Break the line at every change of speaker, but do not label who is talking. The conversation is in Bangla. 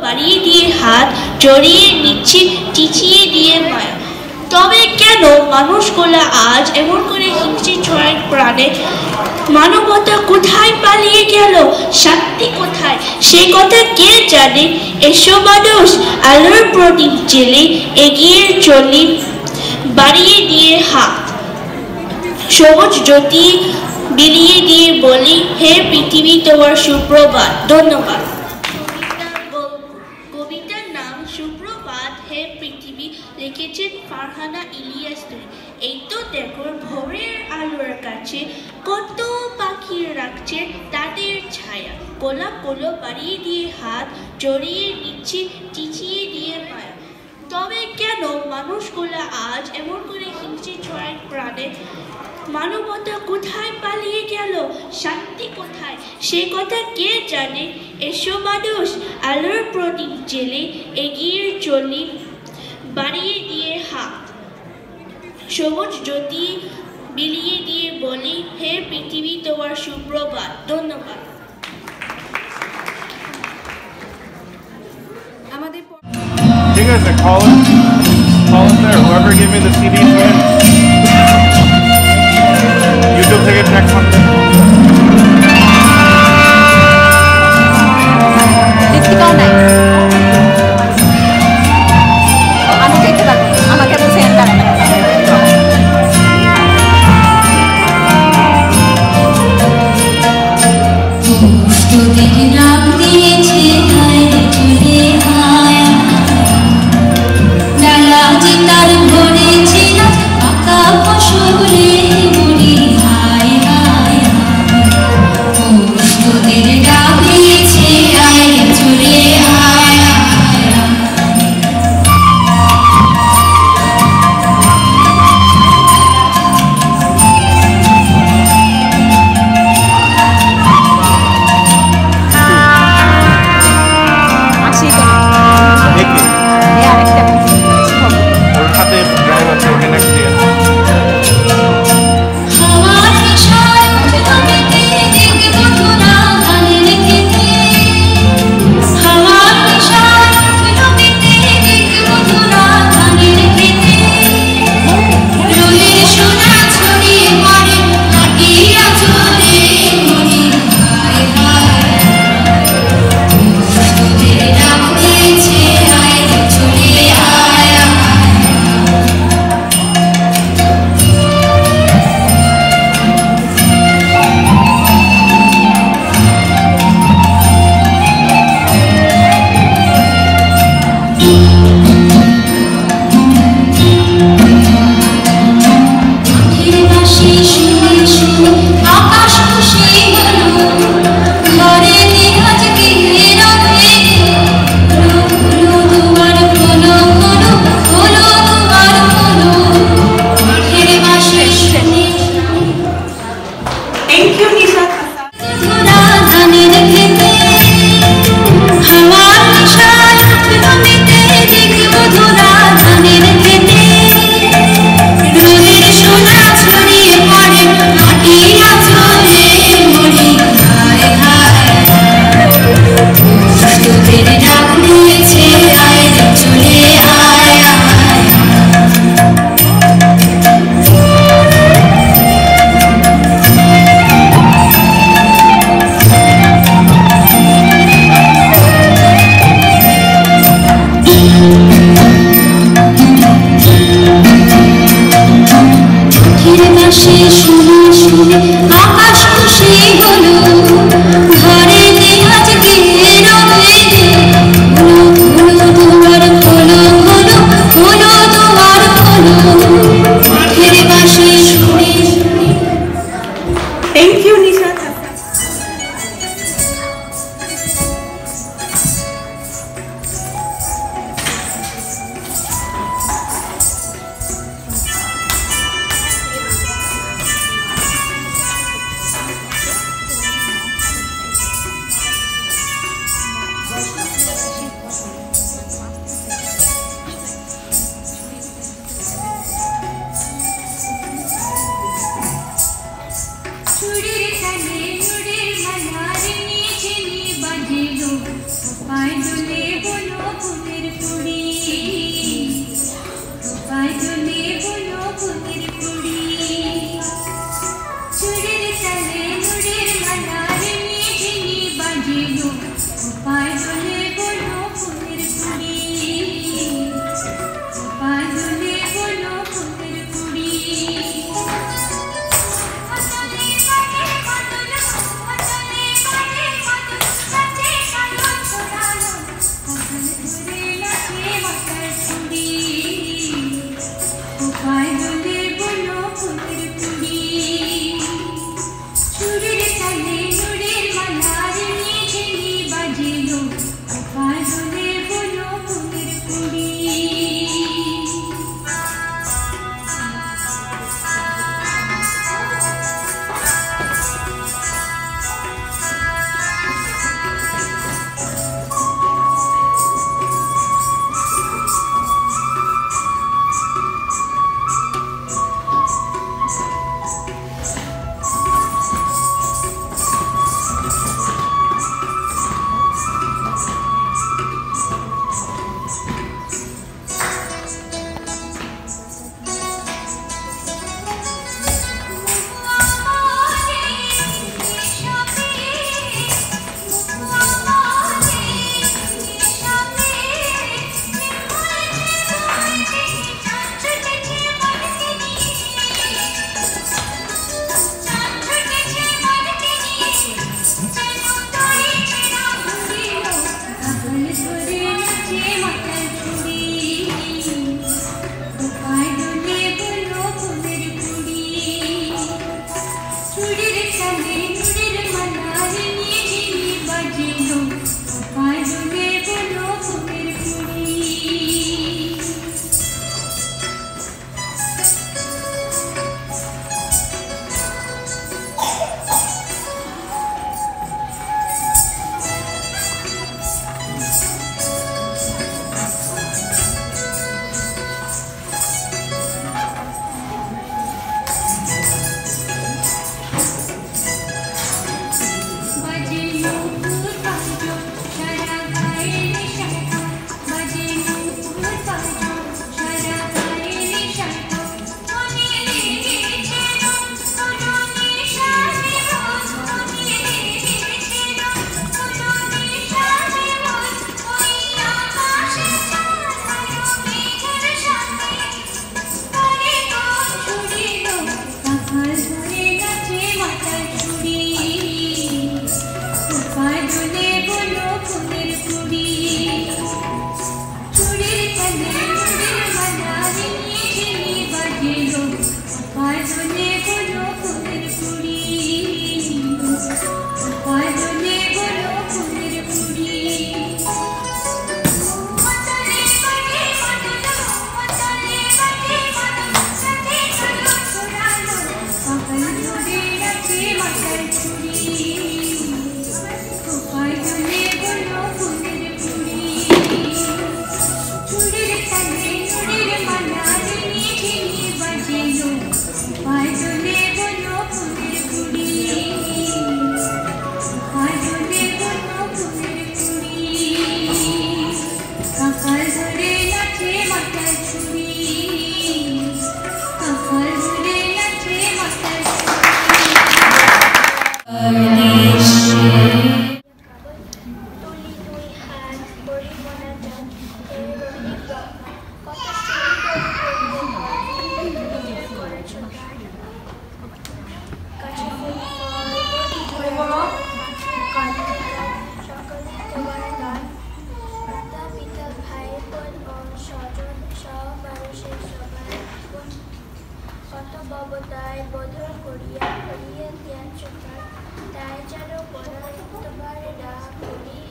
বাড়িয়ে দিয়ে হাত, জড়িয়ে নিচ্ছে চিচিয়ে দিয়ে মায়া। তবে কেন মানুষগুলা আজ এমন করে হিংসে ছড়ায় প্রাণে? মানবতা কোথায় পালিয়ে গেল, শান্তি কোথায়, সে কথা কে জানে? এসো মানুষ, আলোর প্রদীপ জেলে এগিয়ে চলি, বাড়িয়ে দিয়ে হাত, সবুজ জ্যোতি বিলিয়ে দিয়ে বলি, হে পৃথিবী তোমার সুপ্রভাত। ধন্যবাদ। কবিতার নাম সুপ্রভাত হে পৃথিবী, লিখেছেন ফারহানা ইলিয়াস। এই তো দেখো ভোরের আলোর কাছে কত পাখি রাখছে তাদের ছায়া, গোলাপ গুলো বাড়িয়ে দিয়ে হাত, জড়িয়ে নিচ্ছে চিচিয়ে দিয়ে মায়া। তবে কেন মানুষগুলা আজ এমন করে হিংসে ছড়ায় প্রাণে? মানবতা কোথায় পালিয়ে গেল, শান্তি কোথায়, সে কথা কে জানে? এসো মানুষ, আলোর প্রদীপ জেলে এগিয়ে চলি, বাড়িয়ে দিয়ে হাত, সবুজ জ্যোতি বিলিয়ে দিয়ে বলি, হে পৃথিবী তোমার সুপ্রভাত। ধন্যবাদ।
ঠিক আছে, call us there. Whoever gave me the CDs wins. YouTube থেকে check করতে।
দীপিকাও নাই। আমি দেখতে পাবো, আমাকে তো সেন্ড করে না।
তোদের নাম দিয়েছে হায় চলে আয়, ডালা যে তার ভরেছে পাকা ফসলে মুড়ি, হায় হায় তোদের ডাক দিয়েছে আয় চলে আয়। আকাশ খুশি হলো, ঘরে আজকে রবে
মোনাজাত হে রহিম রহমান কত সুন্দর করেছ কাশিফুল সকলে তোমার গান মাতা পিতা ভাই বোন ও স্বজন সহ মানুষের সবার কত ববতায় বোধন করিয়া করিয়া জ্ঞান চোখার তাই যেন তোমার ডাক করি